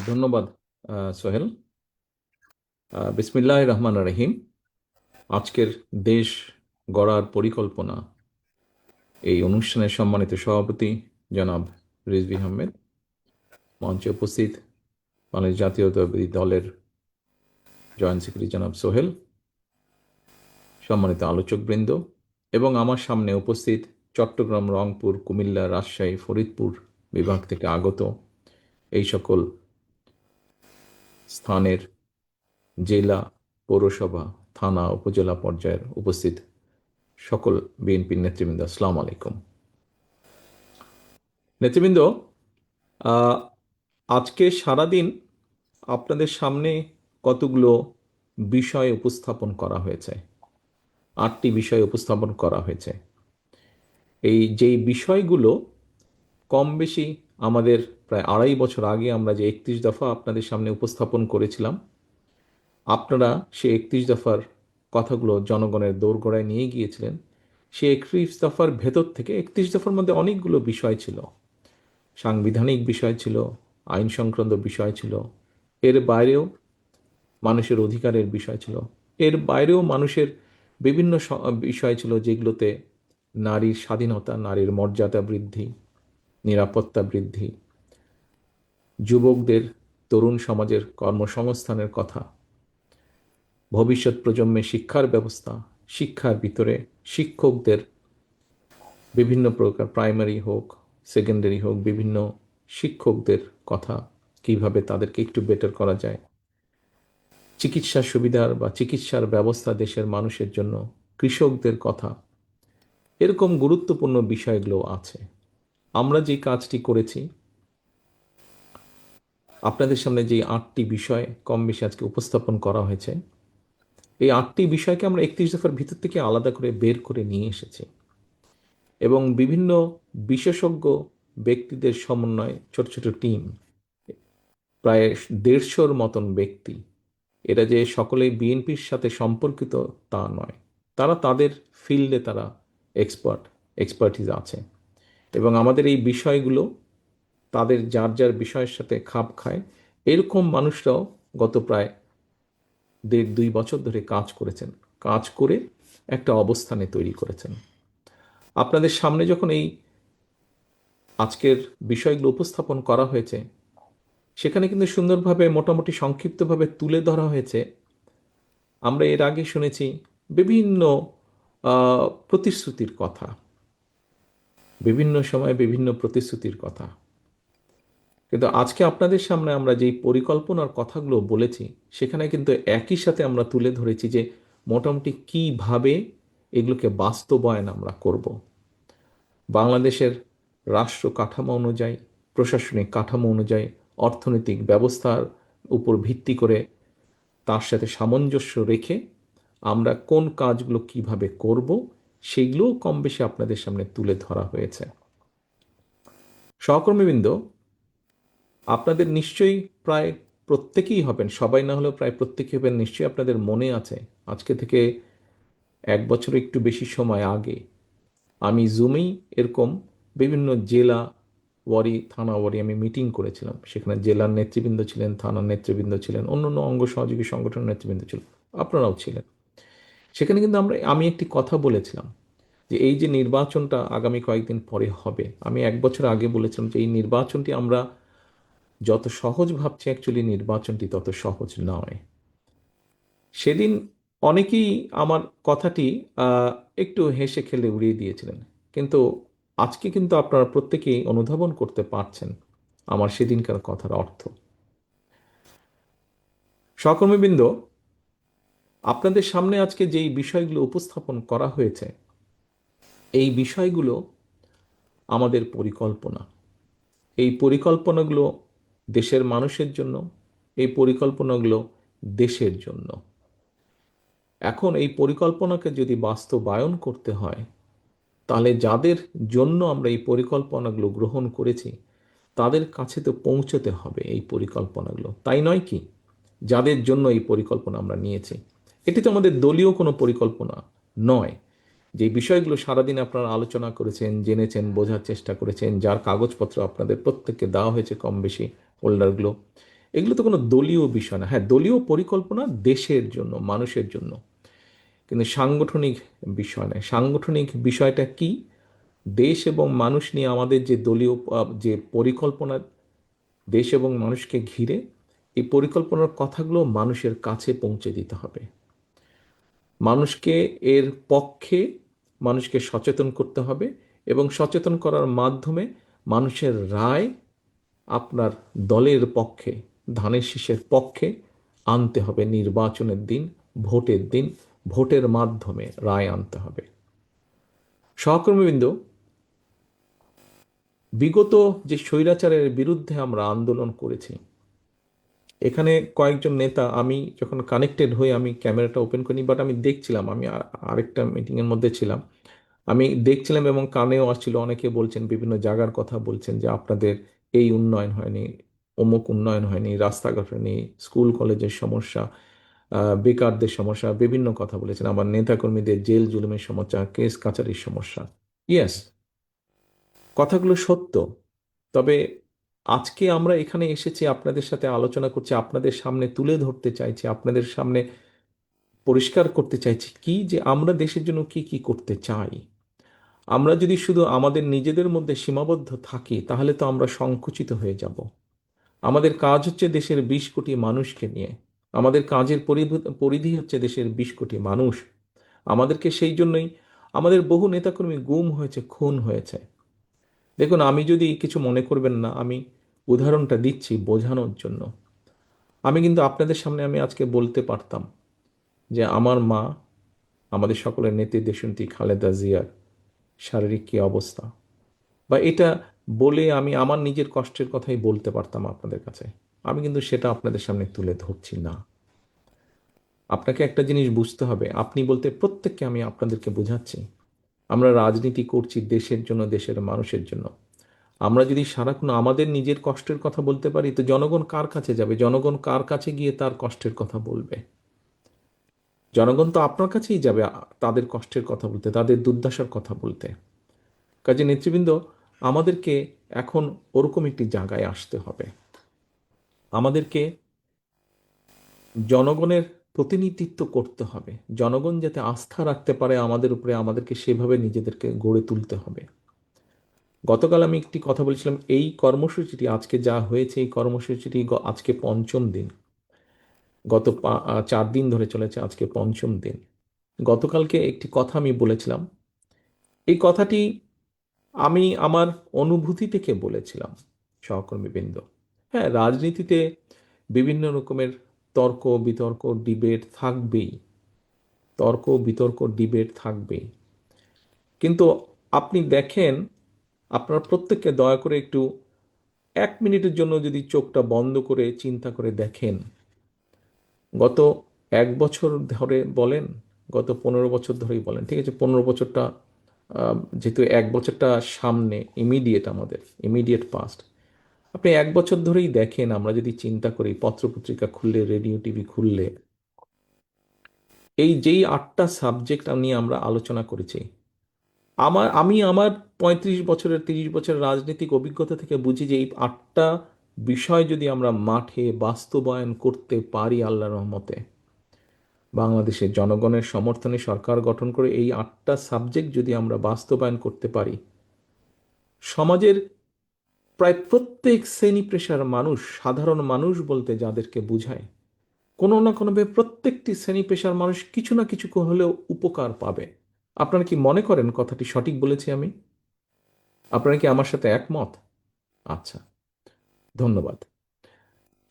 ধন্যবাদ সোহেল। বিসমিল্লাহির রহমানির রহিম। আজকের দেশ গড়ার পরিকল্পনা, এই অনুষ্ঠানের সম্মানিত সভাপতি জনাব রিজভী আহমেদ, মঞ্চে উপস্থিত বাংলাদেশ জাতীয়তাবাদী দলের জয়েন্ট সেক্রেটারি জনাব সোহেল, সম্মানিত আলোচকবৃন্দ এবং আমার সামনে উপস্থিত চট্টগ্রাম, রংপুর, কুমিল্লা, রাজশাহী, ফরিদপুর বিভাগ থেকে আগত এই সকল স্থানের জেলা, পৌরসভা, থানা, উপজেলা পর্যায়ের উপস্থিত সকল বিএনপির নেতৃবৃন্দ, আসসালামু আলাইকুম। নেতৃবৃন্দ, আহ, আজকে সারাদিন আপনাদের সামনে কতগুলো বিষয় উপস্থাপন করা হয়েছে, 8টি বিষয় উপস্থাপন করা হয়েছে। এই যেই বিষয়গুলো কম বেশি আমাদের প্রায় 2.5 বছর আগে আমরা যে 31 দফা আপনাদের সামনে উপস্থাপন করেছিলাম, আপনারা সেই 31 দফার কথাগুলো জনগণের দোরগোড়ায় নিয়ে গিয়েছিলেন। সেই 31 দফার ভেতর থেকে 31 দফার মধ্যে অনেকগুলো বিষয় ছিল, সাংবিধানিক বিষয় ছিল, আইন সংক্রান্ত বিষয় ছিল, এর বাইরেও মানুষের অধিকারের বিষয় ছিল, এর বাইরেও মানুষের বিভিন্ন বিষয় ছিল যেগুলোতে নারীর স্বাধীনতা, নারীর মর্যাদা বৃদ্ধি, নিরাপত্তা বৃদ্ধি, যুবকদের, তরুণ সমাজের কর্মসংস্থানের কথা, ভবিষ্যৎ প্রজন্মের শিক্ষার ব্যবস্থা, শিক্ষার ভিতরে শিক্ষকদের বিভিন্ন প্রকার, প্রাইমারি হোক, সেকেন্ডারি হোক, বিভিন্ন শিক্ষকদের কথা, কিভাবে তাদেরকে একটু বেটার করা যায়, চিকিৎসা সুবিধার বা চিকিৎসার ব্যবস্থা দেশের মানুষের জন্য, কৃষকদের কথা, এরকম গুরুত্বপূর্ণ বিষয়গুলো আছে। আমরা যে কাজটি করেছি, আপনাদের সামনে যে 8টি বিষয় কম বেশি আজকে উপস্থাপন করা হয়েছে, এই 8টি বিষয়কে আমরা 31 দফার ভিতর থেকে আলাদা করে বের করে নিয়ে এসেছি এবং বিভিন্ন বিশেষজ্ঞ ব্যক্তিদের সমন্বয়ে ছোট ছোট টিম, প্রায় 150-র মতন ব্যক্তি, এরা যে সকলেই বিএনপির সাথে সম্পর্কিত তা নয়, তারা তাদের ফিল্ডে তারা এক্সপার্টিস আছে এবং আমাদের এই বিষয়গুলো তাদের যার যার বিষয়ের সাথে খাপ খায়। এরকম মানুষরাও গত প্রায় 1.5-2 বছর ধরে কাজ করেছেন, কাজ করে একটা অবস্থানে তৈরি করেছেন। আপনাদের সামনে যখন এই আজকের বিষয়গুলো উপস্থাপন করা হয়েছে, সেখানে কিন্তু সুন্দরভাবে, মোটামুটি সংক্ষিপ্তভাবে তুলে ধরা হয়েছে। আমরা এর আগে শুনেছি বিভিন্ন প্রতিশ্রুতির কথা, বিভিন্ন সময়ে বিভিন্ন প্রতিশ্রুতির কথা, কিন্তু আজকে আপনাদের সামনে আমরা যেই পরিকল্পনার কথাগুলো বলেছি, সেখানে কিন্তু একই সাথে আমরা তুলে ধরেছি যে মোটামুটি কিভাবে এগুলোকে বাস্তবায়ন আমরা করব। বাংলাদেশের রাষ্ট্র কাঠামো অনুযায়ী, প্রশাসনিক কাঠামো অনুযায়ী, অর্থনৈতিক ব্যবস্থার উপর ভিত্তি করে, তার সাথে সামঞ্জস্য রেখে আমরা কোন কাজগুলো কিভাবে করব, সেগুলোও কম বেশি আপনাদের সামনে তুলে ধরা হয়েছে। সহকর্মীবৃন্দ, আপনাদের নিশ্চয়ই প্রায় প্রত্যেকেই হবেন, সবাই না হলেও প্রায় প্রত্যেকেই হবেন, নিশ্চয়ই আপনাদের মনে আছে আজকে থেকে 1 বছর একটু বেশি সময় আগে আমি জুমেই এরকম বিভিন্ন জেলা ওয়ারি, থানা ওয়ারি আমি মিটিং করেছিলাম। সেখানে জেলার নেতৃবৃন্দ ছিলেন, থানার নেতৃবৃন্দ ছিলেন, অন্যান্য অঙ্গ সহযোগী সংগঠনের নেতৃবৃন্দ ছিলেন, আপনারাও ছিলেন। সেখানে কিন্তু আমি একটি কথা বলেছিলাম যে এই যে নির্বাচনটা আগামী কয়েকদিন পরে হবে, আমি 1 বছর আগে বলেছিলাম যে এই নির্বাচনটি আমরা যত সহজ ভাবছি, অ্যাকচুয়ালি নির্বাচনটি তত সহজ নয়। সেদিন অনেকেই আমার কথাটি আহ, একটু হেসে খেলে উড়িয়ে দিয়েছিলেন, কিন্তু আজকে কিন্তু আপনারা প্রত্যেকেই অনুধাবন করতে পারছেন আমার সেদিনকার কথার অর্থ। সহকর্মীবৃন্দ, আপনাদের সামনে আজকে যেই বিষয়গুলো উপস্থাপন করা হয়েছে, এই বিষয়গুলো আমাদের পরিকল্পনা। এই পরিকল্পনাগুলো দেশের মানুষের জন্য, এই পরিকল্পনাগুলো দেশের জন্য। এখন এই পরিকল্পনাকে যদি বাস্তবায়ন করতে হয়, তাহলে যাদের জন্য আমরা এই পরিকল্পনাগুলো গ্রহণ করেছি, তাদের কাছে তো পৌঁছতে হবে এই পরিকল্পনাগুলো, তাই নয় কি? যাদের জন্য এই পরিকল্পনা আমরা নিয়েছি, এটি তো আমাদের দলীয় কোনো পরিকল্পনা নয়। যে বিষয়গুলো সারাদিন আপনারা আলোচনা করেছেন, জেনেছেন, বোঝার চেষ্টা করেছেন, যার কাগজপত্র আপনাদের প্রত্যেককে দেওয়া হয়েছে কম বেশি, হোল্ডারগুলো, এগুলো তো কোনো দলীয় বিষয় না। হ্যাঁ, দলীয় পরিকল্পনা দেশের জন্য, মানুষের জন্য, কিন্তু সাংগঠনিক বিষয় নয়। সাংগঠনিক বিষয়টা কি? দেশ এবং মানুষ নিয়ে আমাদের যে দলীয় যে পরিকল্পনা দেশ এবং মানুষকে ঘিরে, এই পরিকল্পনার কথাগুলো মানুষের কাছে পৌঁছে দিতে হবে। মানুষকে এর পক্ষে মানুষকে সচেতন করতে হবে, এবং সচেতন করার মাধ্যমে মানুষের রায় আপনার দলের পক্ষে, ধানের শীষের পক্ষে আনতে হবে। নির্বাচনের দিন, ভোটের দিন, ভোটের মাধ্যমে রায় আনতে হবে। সহকর্মীবৃন্দ, বিগত যে স্বৈরাচারের বিরুদ্ধে আমরা আন্দোলন করেছি, এখানে কয়েকজন নেতা, আমি যখন কানেক্টেড হই আমি ক্যামেরাটা ওপেন করিনি, বাট আমি দেখছিলাম, আমি আরেকটা মিটিংয়ের মধ্যে ছিলাম, আমি দেখছিলাম এবং কানেও আসছিল, অনেকে বলছেন, বিভিন্ন জায়গার কথা বলছেন যে আপনাদের এই উন্নয়ন হয়নি, অমুক উন্নয়ন হয়নি, রাস্তাঘাট হয়নি, স্কুল কলেজের সমস্যা, বেকারদের সমস্যা, বিভিন্ন কথা বলেছেন। আবার নেতাকর্মীদের জেল জুলুমের সমস্যা, কেস কাচারির সমস্যা। ইয়েস, কথাগুলো সত্য। তবে আজকে আমরা এখানে এসেছি, আপনাদের সাথে আলোচনা করছি, আপনাদের সামনে তুলে ধরতে চাইছি, আপনাদের সামনে পরিষ্কার করতে চাইছি কি, যে আমরা দেশের জন্য কি কি করতে চাই। আমরা যদি শুধু আমাদের নিজেদের মধ্যে সীমাবদ্ধ থাকি, তাহলে তো আমরা সংকুচিত হয়ে যাব। আমাদের কাজ হচ্ছে দেশের 20 কোটি মানুষকে নিয়ে, আমাদের কাজের পরিধি হচ্ছে দেশের 20 কোটি মানুষ। আমাদেরকে সেই জন্যই আমাদের বহু নেতাকর্মী গুম হয়েছে, খুন হয়েছে। দেখুন, আমি যদি কিছু মনে করবেন না, আমি উদাহরণটা দিচ্ছি বোঝানোর জন্য। আমি কিন্তু আপনাদের সামনে আমি আজকে বলতে পারতাম যে আমার মা, আমাদের সকলের নেত্রী দেশনেত্রী খালেদা জিয়ার শারীরিক কী অবস্থা, বা এটা বলে আমি আমার নিজের কষ্টের কথাই বলতে পারতাম আপনাদের কাছে। আমি কিন্তু সেটা আপনাদের সামনে তুলে ধরছি না। আপনাকে একটা জিনিস বুঝতে হবে, আপনি বলতে প্রত্যেককে আমি আপনাদেরকে বোঝাচ্ছি, আমরা রাজনীতি করছি দেশের জন্য, দেশের মানুষের জন্য। আমরা যদি সারাক্ষণ আমাদের নিজের কষ্টের কথা বলতে পারি, তো জনগণ কার কাছে যাবে? জনগণ কার কাছে গিয়ে তার কষ্টের কথা বলবে? জনগণ তো আপনার কাছেই যাবে তাদের কষ্টের কথা বলতে, তাদের দুর্দশার কথা বলতে। কাজে নেতৃবৃন্দ, আমাদেরকে এখন ওরকম একটি জায়গায় আসতে হবে। আমাদেরকে জনগণের প্রতিনিধিত্ব করতে হবে। জনগণ যাতে আস্থা রাখতে পারে আমাদের উপরে, আমাদেরকে সেভাবে নিজেদেরকে গড়ে তুলতে হবে। গতকাল আমি একটি কথা বলেছিলাম, এই কর্মসূচিটি আজকে যা হয়েছে, এই কর্মসূচিটি আজকে পঞ্চম দিন। গত 4 দিন ধরে চলেছে, আজকে পঞ্চম দিন। গতকালকে একটি কথা আমি বলেছিলাম, এই কথাটি আমি আমার অনুভূতি থেকে বলেছিলাম। সহকর্মীবৃন্দ, হ্যাঁ, রাজনীতিতে বিভিন্ন রকমের তর্ক বিতর্ক ডিবেট থাকবেই, তর্ক বিতর্ক ডিবেট থাকবেই। কিন্তু আপনি দেখেন, আপনারা প্রত্যেককে দয়া করে একটু 1 মিনিটের জন্য যদি চোখটা বন্ধ করে চিন্তা করে দেখেন, গত 1 বছর ধরে বলেন, গত 15 বছর ধরেই বলেন, ঠিক আছে, 15 বছরটা যেহেতু 1 বছরটা সামনে, ইমিডিয়েট, আমাদের ইমিডিয়েট পাস্ট, আপনি 1 বছর ধরেই দেখেন, আমরা যদি চিন্তা করি, পত্রপত্রিকা খুললে, রেডিও টিভি খুললে, এই যেই 8টা সাবজেক্ট নিয়ে আমরা আলোচনা করেছি, আমি আমার 35 বছরের 30 বছরের রাজনৈতিক অভিজ্ঞতা থেকে বুঝি যে এই 8টা বিষয় যদি আমরা মাঠে বাস্তবায়ন করতে পারি, আল্লাহর রহমতে, বাংলাদেশের জনগণের সমর্থনে সরকার গঠন করে এই 8টা সাবজেক্ট যদি আমরা বাস্তবায়ন করতে পারি, সমাজের প্রায় প্রত্যেক শ্রেণী পেশার মানুষ, সাধারণ মানুষ বলতে যাদেরকে বুঝায়, কোনো না কোনোভাবে প্রত্যেকটি শ্রেণী পেশার মানুষ কিছু না কিছু হলেও উপকার পাবে। আপনারা কি মনে করেন কথাটি সঠিক বলেছি আমি? আপনারা কি আমার সাথে একমত? আচ্ছা, ধন্যবাদ।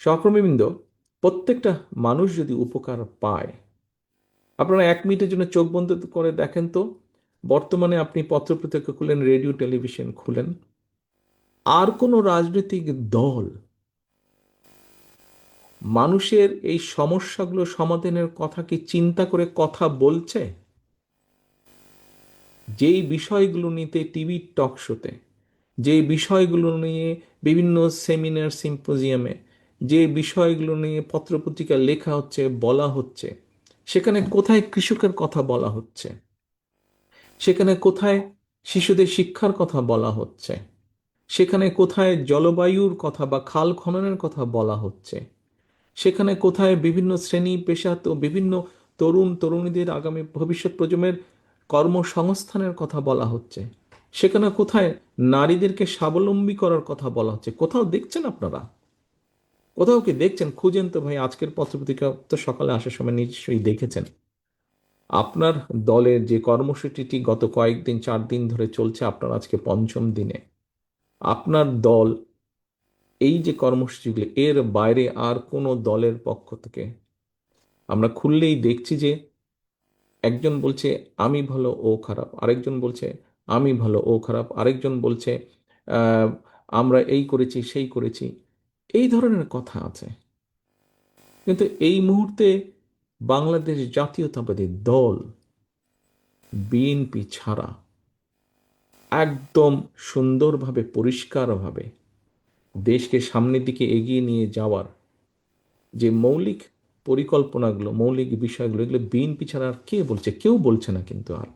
সহকর্মীবৃন্দ, প্রত্যেকটা মানুষ যদি উপকার পায়, আপনারা 1 মিনিটের জন্য চোখ বন্ধ করে দেখেন তো, বর্তমানে আপনি পত্রপত্রিকা খুলেন, রেডিও টেলিভিশন খুলেন, আর কোনো রাজনৈতিক দল মানুষের এই সমস্যাগুলো সমাধানের কথা কি চিন্তা করে কথা বলছে? যেই বিষয়গুলো নিতে টিভি টক শোতে, যে বিষয়গুলো নিয়ে বিভিন্ন সেমিনার সিম্পোজিয়ামে, যে বিষয়গুলো নিয়ে পত্রপত্রিকা লেখা হচ্ছে, বলা হচ্ছে, সেখানে কোথায় কৃষকের কথা বলা হচ্ছে? সেখানে কোথায় শিশুদের শিক্ষার কথা বলা হচ্ছে? সেখানে কোথায় জলবায়ুর কথা বা খাল খননের কথা বলা হচ্ছে, সেখানে কোথায় বিভিন্ন শ্রেণী পেশা তো বিভিন্ন তরুণ তরুণীদের আগামী ভবিষ্যৎ প্রজন্মের কর্মসংস্থানের কথা বলা হচ্ছে, সেখানে কোথায় নারীদেরকে স্বাবলম্বী করার কথা বলা হচ্ছে, কোথাও দেখছেন আপনারা? কোথাও কি দেখছেন? খুঁজেন তো ভাই, আজকের পত্রপত্রিকা তো সকালে আসার সময় নিশ্চয়ই দেখেছেন। আপনার দলের যে কর্মসূচিটি গত কয়েকদিন 4 দিন ধরে চলছে, আপনার আজকে পঞ্চম দিনে আপনার দল এই যে কর্মসূচিগুলি, এর বাইরে আর কোনো দলের পক্ষ থেকে আমরা খুললেই দেখছি যে একজন বলছে আমি ভালো ও খারাপ, আরেকজন বলছে আমি ভালো ও খারাপ, আরেকজন বলছে আহ, আমরা এই করেছি সেই করেছি, এই ধরনের কথা আছে। কিন্তু এই মুহূর্তে বাংলাদেশ জাতীয়তাবাদী দল বিএনপি ছাড়া একদম সুন্দরভাবে পরিষ্কারভাবে দেশকে সামনের দিকে এগিয়ে নিয়ে যাওয়ার যে মৌলিক পরিকল্পনাগুলো, মৌলিক বিষয়গুলো, এগুলো বিএনপি ছাড়া আর কে বলছে? কেউ বলছে না কিন্তু। আর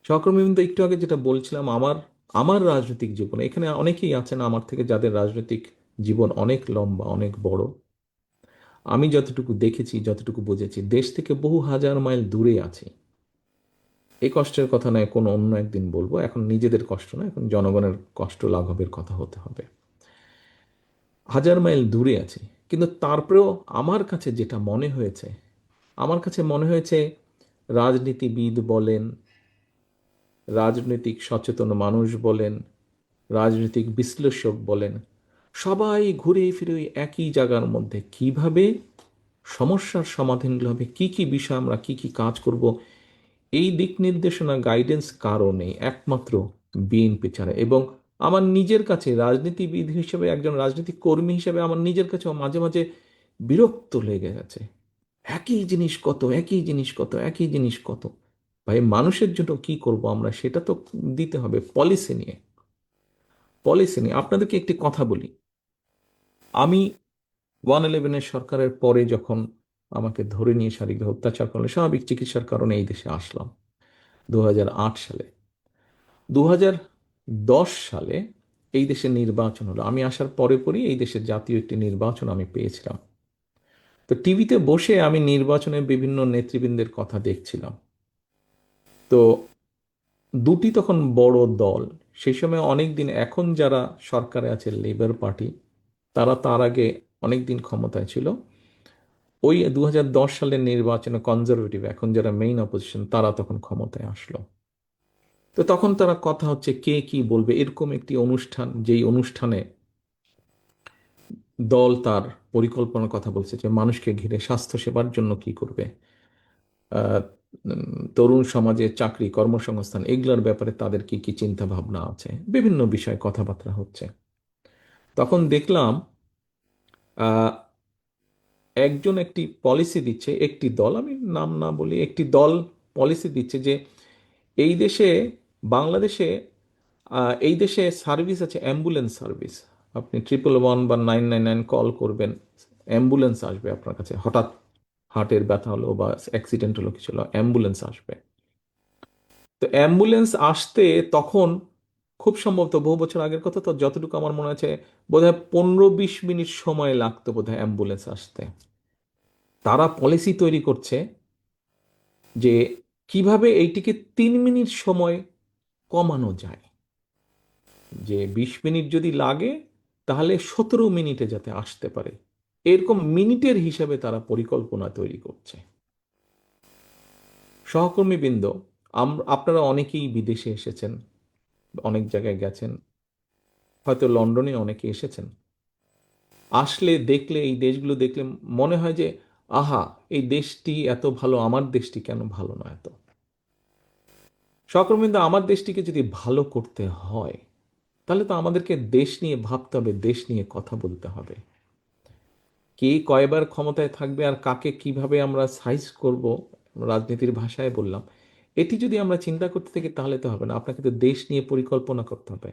সহকর্মীবৃন্দ, একটু আগে যেটা বলছিলাম, আমার আমার রাজনৈতিক জীবনে এখানে অনেকেই আছেন আমার থেকে যাদের রাজনৈতিক জীবন অনেক লম্বা, অনেক বড়। আমি যতটুকু দেখেছি, যতটুকু বুঝেছি, দেশ থেকে বহু হাজার মাইল দূরে আছি। এই কষ্টের কথা নয়, কোনো অন্য একদিন বলবো। এখন নিজেদের কষ্ট নয়, এখন জনগণের কষ্ট লাঘবের কথা হতে হবে। হাজার মাইল দূরে আছি, কিন্তু তারপরেও আমার কাছে যেটা মনে হয়েছে, আমার কাছে মনে হয়েছে রাজনীতিবিদ বলেন, রাজনৈতিক সচেতন মানুষ বলেন, রাজনৈতিক বিশ্লেষক বলেন, সবাই ঘুরে ফিরে ওই একই জায়গার মধ্যে কিভাবে সমস্যার সমাধানগুলো হবে, কি কি বিষয় আমরা কি কি কাজ করব, এই দিক নির্দেশনা গাইডেন্স কারও নেই, একমাত্র বিএনপি ছাড়া। এবং আমার নিজের কাছে রাজনীতিবিদ হিসেবে, একজন রাজনৈতিক কর্মী হিসেবে আমার নিজের কাছেও মাঝে মাঝে বিরক্ত লেগে গেছে। একই জিনিস কত, একই জিনিস কত, একই জিনিস কত। ভাই, মানুষের জন্য কি করব আমরা, সেটা তো দিতে হবে পলিসি নিয়ে। পলিসি নিয়ে আপনাদেরকে একটি কথা বলি। আমি 111 সরকারের পরে যখন আমাকে ধরে নিয়ে শারীরিক অত্যাচার করলে, স্বাভাবিক চিকিৎসার কারণে এই দেশে আসলাম 2008 সালে। 2010 সালে এই দেশে নির্বাচন হলো। আমি আসার পরে পরই এই দেশের জাতীয় একটি নির্বাচন আমি পেয়েছিলাম। তো টিভিতে বসে আমি নির্বাচনের বিভিন্ন নেতৃবৃন্দের কথা দেখছিলাম। তো দুটি তখন বড় দল, সেই সময় অনেক দিন, এখন যারা সরকারে আছে লেবার পার্টি, তারা তার আগে অনেক দিন ক্ষমতায় ছিল। ওই 2010 সালের নির্বাচনে কনজারভেটিভ, এখন যারা মেইন অপোজিশন, তারা তখন ক্ষমতায় আসলো। তো তখন তারা কথা হচ্ছে কে কি বলবে, এরকম একটি অনুষ্ঠান, যেই অনুষ্ঠানে দল তার পরিকল্পনার কথা বলছে যে মানুষকে ঘিরে স্বাস্থ্য সেবার জন্য কি করবে, আহ, তরুণ সমাজে চাকরি কর্মসংস্থান, এগুলোর ব্যাপারে তাদের কি কি চিন্তা ভাবনা আছে, বিভিন্ন বিষয়ে কথাবার্তা হচ্ছে। তখন দেখলাম আহ, একজন একটি পলিসি দিচ্ছে, একটি দল, আমি নাম না বলি, একটি দল পলিসি দিচ্ছে যে এই দেশে, বাংলাদেশে, এই দেশে সার্ভিস আছে, অ্যাম্বুলেন্স সার্ভিস। আপনি 111 বা 999 কল করবেন, অ্যাম্বুলেন্স আসবে আপনার কাছে। হঠাৎ হার্টের ব্যথা হলো বা অ্যাক্সিডেন্ট হলো, কিছু হলো, অ্যাম্বুলেন্স আসবে। তো অ্যাম্বুলেন্স আসতে তখন খুব সম্ভবত বহু বছর আগের কথা, তো যতটুকু আমার মনে আছে বোধহয় 15-20 মিনিট সময় লাগতো বোধহয় অ্যাম্বুলেন্স আসতে। তারা পলিসি তৈরি করছে যে কিভাবে এইটিকে 3 মিনিট সময় কমানো যায়, যে 20 মিনিট যদি লাগে তাহলে 17 মিনিটে যাতে আসতে পারে, এরকম মিনিটের হিসাবে তারা পরিকল্পনা তৈরি করছে। সহকর্মীবৃন্দ, আপনারা অনেকেই বিদেশে এসেছেন, অনেক জায়গায় গেছেন, হয়তো লন্ডনে অনেকে এসেছেন। আসলে দেখলে, এই দেশগুলো দেখলে মনে হয় যে আহা, এই দেশটি এত ভালো, আমার দেশটি কেন ভালো না এত। সহকর্মীবৃন্দ, আমার দেশটিকে যদি ভালো করতে হয় তাহলে তো আমাদেরকে দেশ নিয়ে ভাবতে হবে, দেশ নিয়ে কথা বলতে হবে। কে কয়বার ক্ষমতায় থাকবে আর কাকে কিভাবে আমরা সাইজ করব, রাজনীতির ভাষায় বললাম, এটি যদি আমরা চিন্তা করতে থাকি তাহলে তো হবে না। আপনাকে তো দেশ নিয়ে পরিকল্পনা করতে হবে।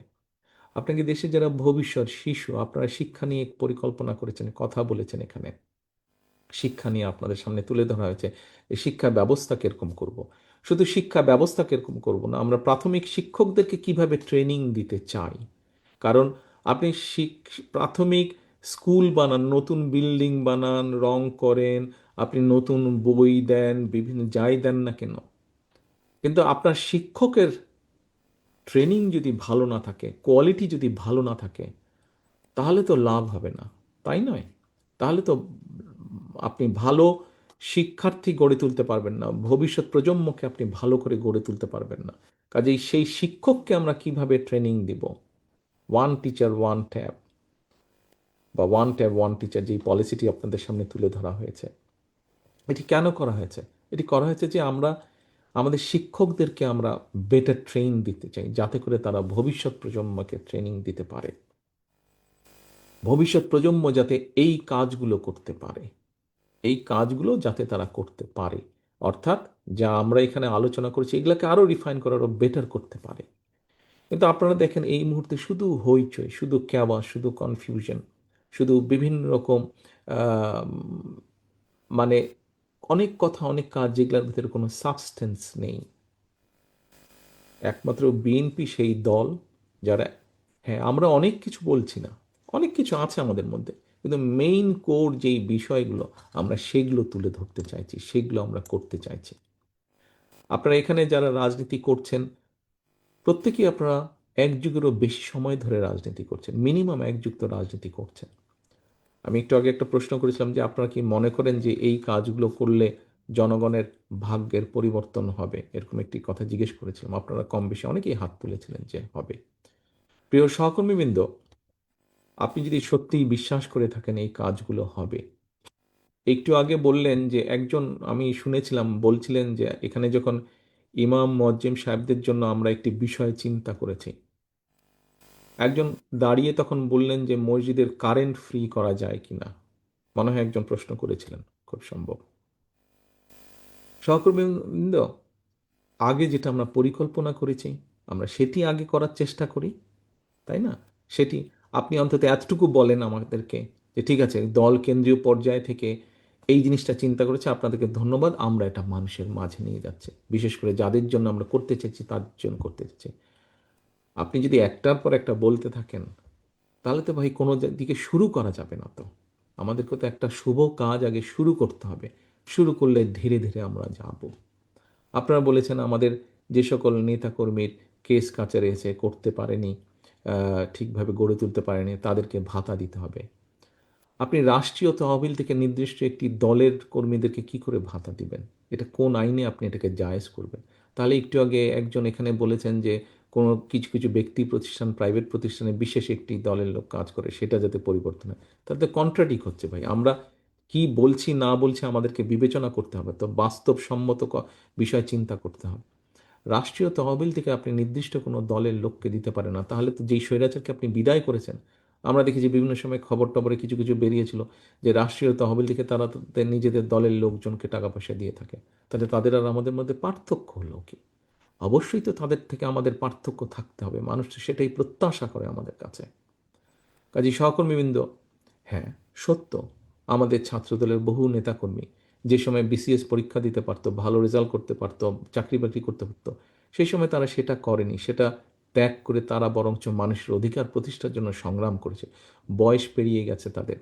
আপনাকে দেশের যারা ভবিষ্যৎ শিশু, আপনারা শিক্ষা নিয়ে পরিকল্পনা করেছেন, কথা বলেছেন, এখানে শিক্ষা নিয়ে আপনাদের সামনে তুলে ধরা হয়েছে এই শিক্ষা ব্যবস্থা কিরকম করব। শুধু শিক্ষা ব্যবস্থাকে এরকম করব না, আমরা প্রাথমিক শিক্ষকদেরকে কিভাবে ট্রেনিং দিতে চাই। কারণ আপনি প্রাথমিক স্কুল বানান, নতুন বিল্ডিং বানান, রং করেন, আপনি নতুন বই দেন, বিভিন্ন যাই দেন না কেন, কিন্তু আপনার শিক্ষকের ট্রেনিং যদি ভালো না থাকে, কোয়ালিটি যদি ভালো না থাকে, তাহলে তো লাভ হবে না, তাই নয়? তাহলে তো আপনি ভালো শিক্ষার্থী গড়ে তুলতে পারবেন না, ভবিষ্যৎ প্রজন্মকে আপনি ভালো করে গড়ে তুলতে পারবেন না। কাজেই সেই শিক্ষককে আমরা কিভাবে ট্রেনিং দিব, ওয়ান টিচার ওয়ান ট্যাব বা ওয়ান ট্যাব ওয়ান টিচার, যেই পলিসিটি আপনাদের সামনে তুলে ধরা হয়েছে, এটি কেন করা হয়েছে? এটি করা হয়েছে যে আমরা আমাদের শিক্ষকদেরকে আমরা বেটার ট্রেন দিতে চাই, যাতে করে তারা ভবিষ্যৎ প্রজন্মকে ট্রেনিং দিতে পারে, ভবিষ্যৎ প্রজন্ম যাতে এই কাজগুলো করতে পারে, এই কাজগুলো যাতে তারা করতে পারে, অর্থাৎ যা আমরা এখানে আলোচনা করেছি এগুলোকে আরও রিফাইন করে আরও বেটার করতে পারে। কিন্তু আপনারা দেখেন এই মুহূর্তে শুধু হইচই, শুধু ক্যাবা, শুধু কনফিউশন, শুধু বিভিন্ন রকম আম, মানে অনেক কথা, অনেক কাজ যেগুলোর ভিতরে কোনো সাবস্টেন্স নেই। একমাত্র বিএনপি সেই দল যারা, হ্যাঁ আমরা অনেক কিছু বলছি না, অনেক কিছু আছে আমাদের মধ্যে, কিন্তু মেইন কোর যেই বিষয়গুলো আমরা সেগুলো তুলে ধরতে চাইছি, সেগুলো আমরা করতে চাইছি। আপনারা এখানে যারা রাজনীতি করছেন প্রত্যেকেই আপনারা এক যুগেরও বেশি সময় ধরে রাজনীতি করছেন, মিনিমাম এক যুগ তো রাজনীতি করছেন। আমি একটু আগে একটা প্রশ্ন করেছিলাম যে আপনারা কি মনে করেন যে এই কাজগুলো করলে জনগণের ভাগ্যের পরিবর্তন হবে, এরকম একটি কথা জিজ্ঞেস করেছিলাম। আপনারা কম বেশি অনেকেই হাত তুলেছিলেন যে হবে। প্রিয় সহকর্মীবৃন্দ, আপনি যদি সত্যিই বিশ্বাস করে থাকেন এই কাজগুলো হবে, একটু আগে বললেন যে একজন, আমি শুনেছিলাম বলছিলেন যে এখানে যখন ইমাম মুয়াজ্জিম সাহেবদের জন্য আমরা একটি বিষয় চিন্তা করেছি, একজন দাঁড়িয়ে তখন বললেন যে মসজিদের কারেন্ট ফ্রি করা যায় কিনা, মনে হয় একজন প্রশ্ন করেছিলেন, খুব সম্ভব। সহকর্মীবৃন্দ, আগে যেটা আমরা পরিকল্পনা করেছি আমরা সেটি আগে করার চেষ্টা করি, তাই না? সেটি আপনি অন্তত এতটুকু বলেন আমাদেরকে যে ঠিক আছে, দল কেন্দ্রীয় পর্যায় থেকে এই জিনিসটা চিন্তা করেছে, আপনাদেরকে ধন্যবাদ, আমরা এটা মানুষের মাঝে নিয়ে যাচ্ছি, বিশেষ করে যাদের জন্য আমরা করতে চাইছি তার জন্য করতে চাইছি। আপনি যদি একটার পর একটা বলতে থাকেন তাহলে তো ভাই কোনো দিকে শুরু করা যাবে না। তো আমাদেরকে তো একটা শুভ কাজ আগে শুরু করতে হবে, শুরু করলে ধীরে ধীরে আমরা যাব। আপনারা বলেছেন আমাদের যে সকল নেতাকর্মীর কেস কাচারে এসে করতে পারেনি, ঠিকভাবে গড়ে তুলতে পারেনি, তাদেরকে ভাতা দিতে হবে। আপনি রাষ্ট্রীয় তহবিল থেকে নির্দিষ্ট একটি দলের কর্মীদেরকে কি করে ভাতা দিবেন? এটা কোন আইনে আপনি এটাকে জায়েজ করবেন? তাহলে একটু আগে একজন এখানে বলেছেন যে কোনো কিছু কিছু ব্যক্তি প্রতিষ্ঠান, প্রাইভেট প্রতিষ্ঠানে বিশেষ একটি দলের লোক কাজ করে, সেটা যাতে পরিবর্তন হয়, তাতে কন্ট্রাডিক হচ্ছে ভাই। আমরা কি বলছি না বলছি আমাদেরকে বিবেচনা করতে হবে, তো বাস্তবসম্মত বিষয় চিন্তা করতে হবে। রাষ্ট্রীয় তহবিল থেকে আপনি নির্দিষ্ট কোনো দলের লোককে দিতে পারেন না, তাহলে তো যেই স্বৈরাচারকে আপনি বিদায় করেছেন, আমরা দেখেছি বিভিন্ন সময় খবর টবরে কিছু কিছু বেরিয়েছিল যে রাষ্ট্রীয় তহবিল থেকে তারা তাদের নিজেদের দলের লোকজনকে টাকা পয়সা দিয়ে থাকে, তাহলে তাদের আর আমাদের মধ্যে পার্থক্য হলো কি? অবশ্যই তো তাদের থেকে আমাদের পার্থক্য থাকতে হবে, মানুষ তো সেটাই প্রত্যাশা করে আমাদের কাছে। কাজী সহকর্মীবৃন্দ, হ্যাঁ সত্য, আমাদের ছাত্রদলের বহু নেতাকর্মী যে সময় বিসিএস পরীক্ষা দিতে পারতো, ভালো রেজাল্ট করতে পারতো, চাকরি বাকরি করতে পারতো, সেই সময় তারা সেটা করেনি, সেটা ত্যাগ করে তারা বরঞ্চ মানুষের অধিকার প্রতিষ্ঠার জন্য সংগ্রাম করেছে। বয়স পেরিয়ে গেছে তাদের,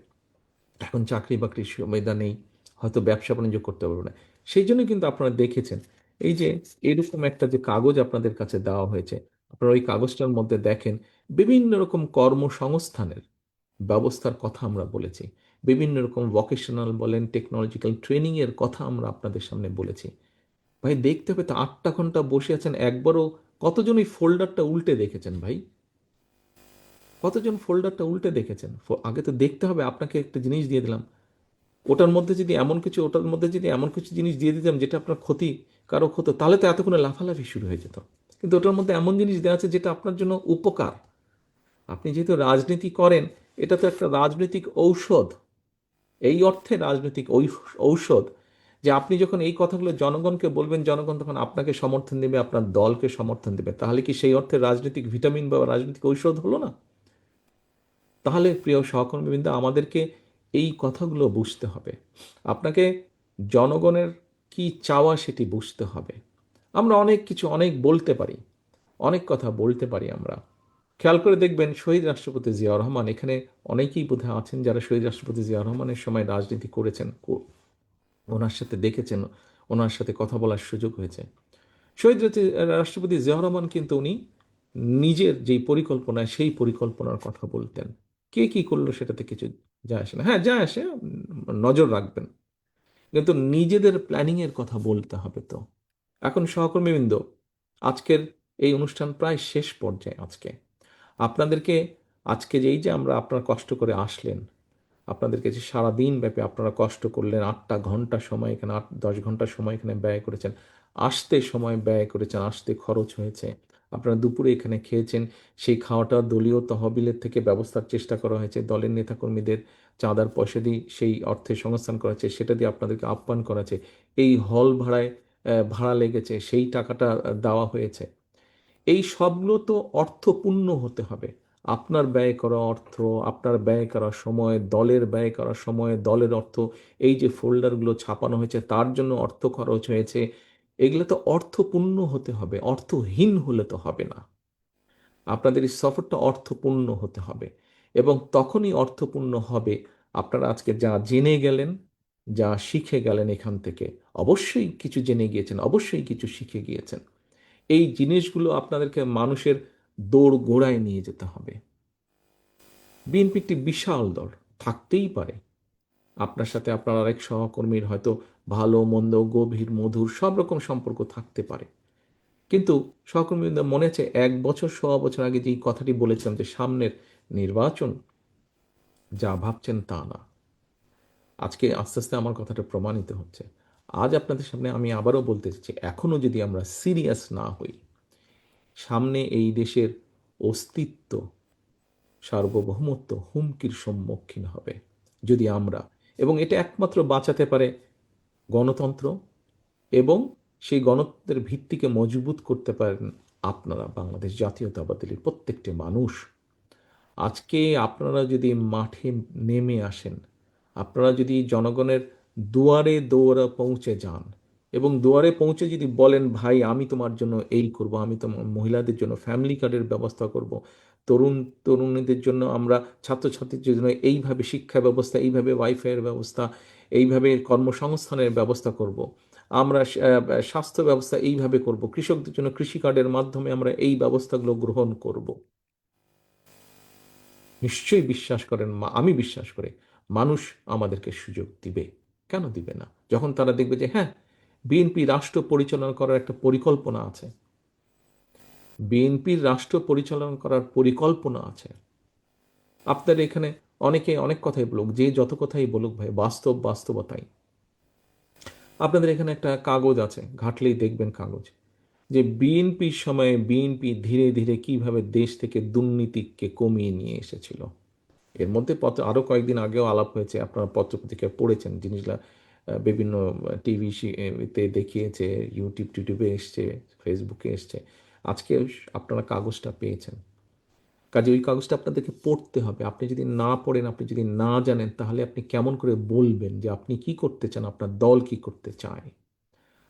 এখন চাকরি বাকরির সুবিধা নেই, হয়তো ব্যবসা বাণিজ্য করতে পারবে না। সেই জন্য কিন্তু আপনারা দেখেছেন এই যে এরকম একটা যে কাগজ আপনাদের কাছে দেওয়া হয়েছে, আপনারা ওই কাগজটার মধ্যে দেখেন বিভিন্ন রকম কর্মসংস্থানের ব্যবস্থার কথা আমরা বলেছি, বিভিন্ন রকম ভোকেশনাল বলেন, টেকনোলজিক্যাল ট্রেনিংয়ের কথা আমরা আপনাদের সামনে বলেছি। ভাই দেখতে হবে তো, 8টা ঘন্টা বসে আছেন, একবারও কতজন এই ফোল্ডারটা উল্টে দেখেছেন ভাই? কতজন ফোল্ডারটা উল্টে দেখেছেন? আগে তো দেখতে হবে। আপনাকে একটা জিনিস দিয়ে দিলাম, ওটার মধ্যে যদি এমন কিছু জিনিস দিয়ে দিতাম যেটা আপনার ক্ষতি কারক হতো, তাহলে তো এতক্ষণে লাফালাফি শুরু হয়ে যেত। কিন্তু ওটার মধ্যে এমন জিনিস দেওয়া আছে যেটা আপনার জন্য উপকার। আপনি যেহেতু রাজনীতি করেন, এটা তো একটা রাজনৈতিক ঔষধ, এই অর্থে রাজনৈতিক ঔষধ যে আপনি যখন এই কথাগুলো জনগণকে বলবেন, জনগণ তখন আপনাকে সমর্থন দেবে, আপনার দলকে সমর্থন দেবে। তাহলে কি সেই অর্থে রাজনৈতিক ভিটামিন বা রাজনৈতিক ঔষধ হলো না? তাহলে প্রিয় সহকর্মীবৃন্দ, আমাদেরকে এই কথাগুলো বুঝতে হবে। আপনাকে জনগণের কি চাওয়া সেটি বুঝতে হবে। আমরা অনেক কিছু অনেক বলতে পারি, অনেক কথা বলতে পারি আমরা। খেয়াল করে দেখবেন শহীদ রাষ্ট্রপতি জিয়াউর রহমান, এখানে অনেকেই বোধহয় আছেন যারা শহীদ রাষ্ট্রপতি জিয়াউর রহমানের সময় রাজনীতি করেছেন, ওনার সাথে দেখেছেন, ওনার সাথে কথা বলার সুযোগ হয়েছে। শহীদ রাষ্ট্রপতি জিয়াউর রহমান কিন্তু উনি নিজের যেই পরিকল্পনা, সেই পরিকল্পনার কথা বলতেন। কে কি করলো সেটাতে কিছু যায় আসে না, হ্যাঁ যায় আসে, নজর রাখবেন, কিন্তু নিজেদের প্ল্যানিং এর কথা বলতে হবে। তো এখন সহকর্মীবৃন্দ, আজকের এই অনুষ্ঠান প্রায় শেষ পর্যায়ে। আপনাদেরকে আজকে যেই যে আমরা আপনারা কষ্ট করে আসলেন, আপনাদেরকে যে সারাদিন ব্যাপী আপনারা কষ্ট করলেন, 8টা ঘন্টা সময় এখানে, 8-10 ঘন্টা সময় এখানে ব্যয় করেছেন, আসতে সময় ব্যয় করেছেন, আসতে খরচ হয়েছে, আপনারা দুপুরে এখানে খেয়েছেন, সেই খাওয়াটা দলীয় তহবিলের থেকে ব্যবস্থার চেষ্টা করা হয়েছে, দলের নেতাকর্মীদের চাঁদার পয়সা দিয়ে সেই অর্থে সংস্থান করা হয়েছে, সেটা দিয়ে আপনাদেরকে আপ্যায়ন করা হয়েছে, এই হল ভাড়ায় ভাড়া লেগেছে, সেই টাকাটা দেওয়া হয়েছে। এই সবগুলো তো অর্থপূর্ণ হতে হবে। আপনার ব্যয় করা অর্থ, আপনার ব্যয় করা সময়, দলের ব্যয় করা সময়, দলের অর্থ, এই যে ফোল্ডারগুলো ছাপানো হয়েছে তার জন্য অর্থ খরচ হয়েছে, এগুলো তো অর্থপূর্ণ হতে হবে, অর্থহীন হলে তো হবে না। আপনাদের এই সফরটা অর্থপূর্ণ হতে হবে, এবং তখনই অর্থপূর্ণ হবে আপনারা আজকে যা জেনে গেলেন, যা শিখে গেলেন এখান থেকে। অবশ্যই কিছু জেনে গিয়েছেন, অবশ্যই কিছু শিখে গিয়েছেন। এই জিনিসগুলো আপনাদেরকে মানুষের দৌড় গোড়ায় নিয়ে যেতে হবে। বিএনপি একটি বিশাল দল, থাকতেই পারে আপনার সাথে আপনার আরেক সহকর্মীর হয়তো ভালো মন্দ গভীর মধুর সব রকম সম্পর্ক থাকতে পারে, কিন্তু সহকর্মীদের মনে আছে 1 বছর 1.25 বছর আগে যেই কথাটি বলেছিলাম যে সামনের নির্বাচন, যা ভাবছেন তা না। আজকে আস্তে আস্তে আমার কথাটা প্রমাণিত হচ্ছে। আজ আপনাদের সামনে আমি আবারও বলতে চাচ্ছি, এখনো যদি আমরা সিরিয়াস না হই, সামনে এই দেশের অস্তিত্ব, সার্বভৌমত্ব হুমকির সম্মুখীন হবে যদি আমরা, এবং এটা একমাত্র বাঁচাতে পারে গণতন্ত্র, এবং সেই গণতন্ত্রের ভিত্তিকে মজবুত করতে পারেন আপনারা, বাংলাদেশ জাতীয়তাবাদী দলের প্রত্যেকটি মানুষ। আজকে আপনারা যদি মাঠে নেমে আসেন, আপনারা যদি জনগণের দুয়ারে দৌড়ে পৌঁছে যান, এবং দুয়ারে পৌঁছে যদি বলেন ভাই আমি তোমার জন্য এই করব, আমি তোমার মহিলাদের জন্য ফ্যামিলি কার্ডের ব্যবস্থা করব, তরুণ তরুণীদের জন্য আমরা, ছাত্রছাত্রীদের জন্য এইভাবে শিক্ষা ব্যবস্থা, এইভাবে ওয়াইফাইয়ের ব্যবস্থা, এইভাবে কর্মসংস্থানের ব্যবস্থা করব, আমরা স্বাস্থ্য ব্যবস্থা এইভাবে করব, কৃষকদের জন্য কৃষি কার্ডের মাধ্যমে আমরা এই ব্যবস্থাগুলো গ্রহণ করব। নিশ্চয়ই বিশ্বাস করেন, আমি বিশ্বাস করি মানুষ আমাদেরকে সুযোগ দিবে। কেন দিবে না? যখন তারা দেখবে যে হ্যাঁ, বিএনপি রাষ্ট্র পরিচালনা করার একটা পরিকল্পনা আছে, বিএনপির রাষ্ট্র পরিচালনা করার পরিকল্পনা আছে। আপনাদের এখানে অনেকে অনেক কথাই বলুক, যে যত কথাই বলুক ভাই, বাস্তবতাই। আপনাদের এখানে একটা কাগজ আছে, ঘাটলেই দেখবেন কাগজ, যে বিএনপির সময়ে বিএনপি ধীরে ধীরে কিভাবে দেশ থেকে দুর্নীতিকে কমিয়ে নিয়ে এসেছিল। এর মধ্যে আরও কয়েকদিন আগেও আলাপ হয়েছে, আপনারা পত্রপত্রিকায় পড়েছেন জিনিসগুলা, বিভিন্ন টিভি তে দেখিয়েছে, টিউবে এসছে, ফেসবুকে এসছে। আজকে আপনারা কাগজটা পেয়েছেন, কাজে ওই কাগজটা আপনাদেরকে পড়তে হবে। আপনি যদি না পড়েন, আপনি যদি না জানেন, তাহলে আপনি কেমন করে বলবেন যে আপনি কি করতে চান, আপনার দল কি করতে চায়?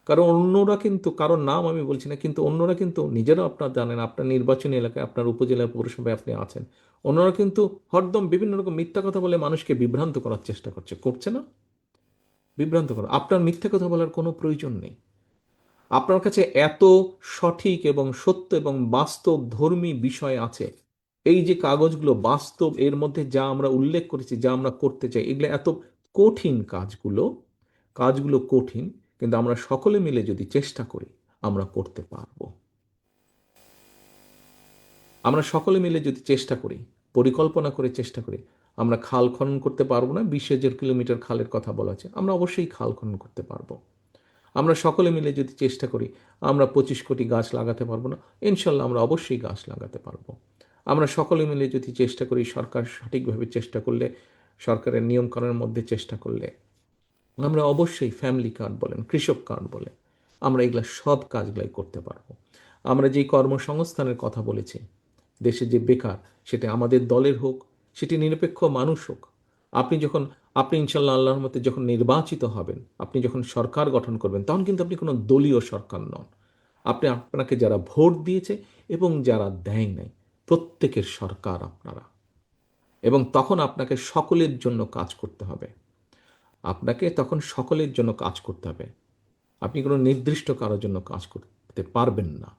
কারণ অন্যরা কিন্তু, কারোর নাম আমি বলছি না, কিন্তু অন্যরা কিন্তু নিজেরাও আপনার জানেন, আপনার নির্বাচনী এলাকায়, আপনার উপজেলা পৌরসভায় আপনি আছেন, অন্যরা কিন্তু হরদম বিভিন্ন রকম মিথ্যা কথা বলে মানুষকে বিভ্রান্ত করার চেষ্টা করছে না? বিভ্রান্ত করা, আপনার মিথ্যা কথা বলার কোনো প্রয়োজন নেই। আপনার কাছে এত সঠিক এবং সত্য এবং বাস্তব ধর্মী বিষয় আছে, এই যে কাগজগুলো বাস্তব, এর মধ্যে যা আমরা উল্লেখ করেছি, যা আমরা করতে চাই, এগুলো এত কঠিন কাজগুলো, কাজগুলো কঠিন, কিন্তু আমরা সকলে মিলে যদি চেষ্টা করি আমরা করতে পারবো। আমরা সকলে মিলে যদি চেষ্টা করি, পরিকল্পনা করে চেষ্টা করি, আমরা খাল খনন করতে পারবো না? 20,000 কিলোমিটার খালের কথা বলা আছে, আমরা অবশ্যই খাল খনন করতে পারবো। আমরা সকলে মিলে যদি চেষ্টা করি, আমরা 25 কোটি গাছ লাগাতে পারবো না? ইনশাল্লাহ আমরা অবশ্যই গাছ লাগাতে পারবো। আমরা সকলে মিলে যদি চেষ্টা করি, সরকার সঠিকভাবে চেষ্টা করলে, সরকারের নিয়মকানুনের মধ্যে চেষ্টা করলে, আমরা অবশ্যই ফ্যামিলি কার্ড বলেন, কৃষক কার্ড বলেন, আমরা এগুলা সব কাজগুলাই করতে পারবো। আমরা যেই কর্মসংস্থানের কথা বলেছি, দেশে যে বেকার, সেটা আমাদের দলের হোক, সেটি নিরপেক্ষ মানুষ হোক, আপনি ইনশাল্লাহ আল্লাহর মতে যখন নির্বাচিত হবেন, আপনি যখন সরকার গঠন করবেন, তখন কিন্তু আপনি কোনো দলীয় সরকার নন, আপনাকে যারা ভোট দিয়েছে এবং যারা দেয় নাই, প্রত্যেকের সরকার আপনারা। এবং তখন আপনাকে সকলের জন্য কাজ করতে হবে। আপনাকে তখন সকলের জন্য কাজ করতে হবে। আপনি কোনো নির্দিষ্ট কারোর জন্য কাজ করতে পারবেন না।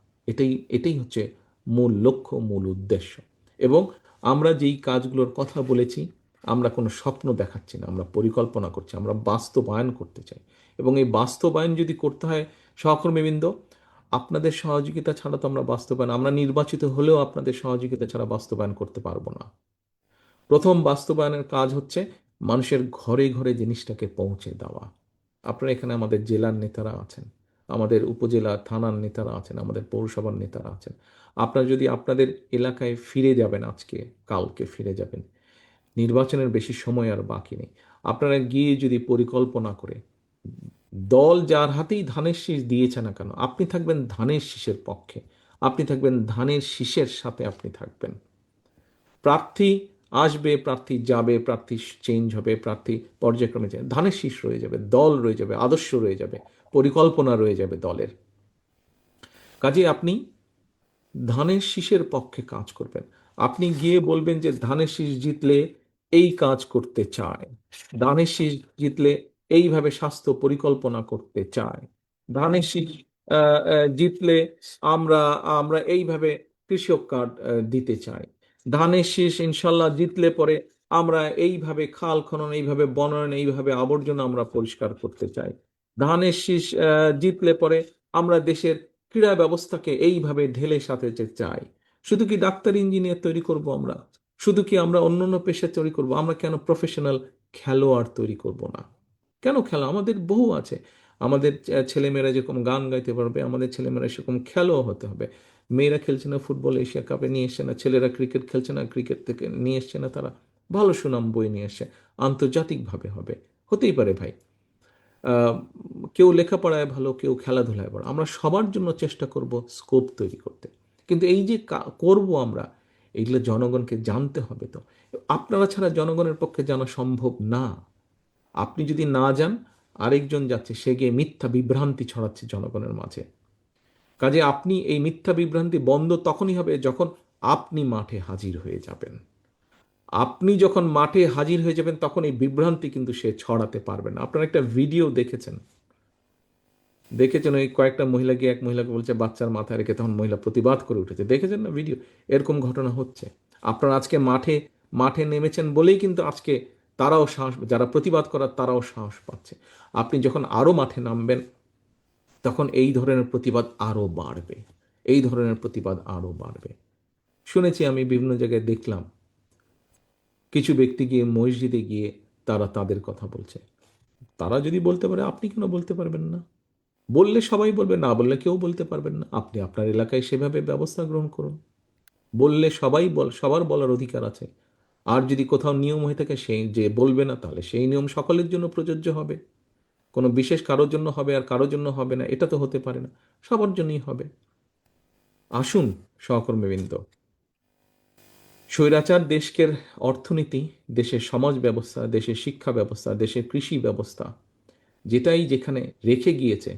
এটাই হচ্ছে মূল লক্ষ্য, মূল উদ্দেশ্য। এবং আমরা যেই কাজগুলোর কথা বলেছি, আমরা কোনো স্বপ্ন দেখাচ্ছি না, আমরা পরিকল্পনা করছি, আমরা বাস্তবায়ন করতে চাই। এবং এই বাস্তবায়ন যদি করতে হয় সহকর্মীবৃন্দ, আপনাদের সহযোগিতা ছাড়া তো আমরা নির্বাচিত হলেও আপনাদের সহযোগিতা ছাড়া বাস্তবায়ন করতে পারবো না। প্রথম বাস্তবায়নের কাজ হচ্ছে মানুষের ঘরে ঘরে জিনিসটাকে পৌঁছে দেওয়া। আপনারা এখানে আমাদের জেলার নেতারা আছেন, আমাদের উপজেলা থানার নেতারা আছেন, আমাদের পৌরসভার নেতারা আছেন। আপনারা যদি আপনাদের এলাকায় ফিরে যাবেন, আজকে কালকে ফিরে যাবেন, নির্বাচনের বেশি সময় আর বাকি নেই। আপনারা গিয়ে যদি পরিকল্পনা করে, দল যার হাতেই ধানের শীষ দিয়েছে না কেন, আপনি থাকবেন ধানের শীষের পক্ষে, আপনি থাকবেন ধানের শীষের সাথে, আপনি থাকবেন। প্রার্থী আসবে, প্রার্থী যাবে, প্রার্থী চেঞ্জ হবে, প্রার্থী পর্যায়ক্রমে যাবে, ধানের শীষ রয়ে যাবে, দল রয়ে যাবে, আদর্শ রয়ে যাবে, পরিকল্পনা রয়ে যাবে দলের। কাজে আপনি ধানের শীষের পক্ষে কাজ করবেন। আপনি গিয়ে বলবেন যে ধানের শীষ জিতলে এই কাজ করতে চায়, ধানের শীষ জিতলে এইভাবে স্বাস্থ্য পরিকল্পনা করতে চায়, ধানের শীষ জিতলে আমরা আমরা এইভাবে কৃষক কার্ড দিতে চাই, ধানের শীষ ইনশাল্লাহ জিতলে পরে আমরা এইভাবে খাল খনন, এইভাবে বনায়ন, এইভাবে আবর্জনা আমরা পরিষ্কার করতে চাই, ধানের শীষ জিতলে পরে আমরা দেশের ক্রীড়া ব্যবস্থাকে এইভাবে ঢেলে সাজাতে চাই। শুধু কি ডাক্তার ইঞ্জিনিয়ার তৈরি করব আমরা? শুধু কি আমরা অন্যান্য পেশা তৈরি করব? আমরা কেন প্রফেশনাল খেলোয়াড় তৈরি করব না? কেন খেলা আমাদের বহু আছে। আমাদের ছেলেমেয়েরা যেরকম গান গাইতে পারবে, আমাদের ছেলেমেয়েরা সেরকম খেলোয়াড় হতে হবে। মেয়েরা খেলছে না ফুটবল, এশিয়া কাপে নিয়ে এসছে না, ছেলেরা ক্রিকেট খেলছে না, ক্রিকেট থেকে নিয়ে এসছে না, তারা ভালো সুনাম বই নিয়ে এসছে, আন্তর্জাতিকভাবে হবে। হতেই পারে ভাই। আহ, কেউ লেখাপড়ায় ভালো, কেউ খেলাধুলায় ভালো, আমরা সবার জন্য চেষ্টা করব স্কোপ তৈরি করতে। কিন্তু এই যে করব আমরা, এইগুলো জনগণকে জানতে হবে। তো আপনারা ছাড়া জনগণের পক্ষে জানা সম্ভব না। আপনি যদি না যান, আরেকজন যাচ্ছে, সে গিয়ে মিথ্যা বিভ্রান্তি ছড়াচ্ছে জনগণের মাঝে। কাজে আপনি এই মিথ্যা বিভ্রান্তি বন্ধ তখনই হবে যখন আপনি মাঠে হাজির হয়ে যাবেন। আপনি যখন মাঠে হাজির হয়ে যাবেন, তখন এই বিভ্রান্তি কিন্তু সে ছড়াতে পারবে না। আপনারা একটা ভিডিও দেখেছেন ওই কয়েকটা মহিলা গিয়ে এক মহিলাকে বলছে বাচ্চার মাথায় রেখে, তখন মহিলা প্রতিবাদ করে উঠেছে, দেখেছেন না ভিডিও? এরকম ঘটনা হচ্ছে। আপনারা আজকে মাঠে মাঠে নেমেছেন বলেই কিন্তু আজকে তারাও সাহস, যারা প্রতিবাদ করার তারাও সাহস পাচ্ছে। আপনি যখন আরো মাঠে নামবেন, তখন এই ধরনের প্রতিবাদ আরো বাড়বে, এই ধরনের প্রতিবাদ আরো বাড়বে। শুনেছি, আমি বিভিন্ন জায়গায় দেখলাম, কিছু ব্যক্তি গিয়ে মসজিদে গিয়ে তারা তাদের কথা বলছে। তারা যদি বলতে পারে, আপনি কেন বলতে পারবেন না? বললে সবাই বলবে, না বললে কেউ বলতে পারবেন না। আপনি আপনার এলাকায় সেভাবে ব্যবস্থা গ্রহণ করুন। বললে সবার বলার অধিকার আছে। আর যদি কোথাও নিয়ম হয়ে থাকে, সেই যে বলবে না, তাহলে সেই নিয়ম সকলের জন্য প্রযোজ্য হবে। কোনো বিশেষ কারোর জন্য হবে আর কারোর জন্য হবে না, এটা তো হতে পারে না। সবার জন্যই হবে। আসুন সহকর্মীবৃন্দ, স্বৈরাচার দেশের অর্থনীতি, দেশের সমাজ ব্যবস্থা, দেশের শিক্ষা ব্যবস্থা, দেশের কৃষি ব্যবস্থা, যেটাই যেখানে রেখে গিয়েছে,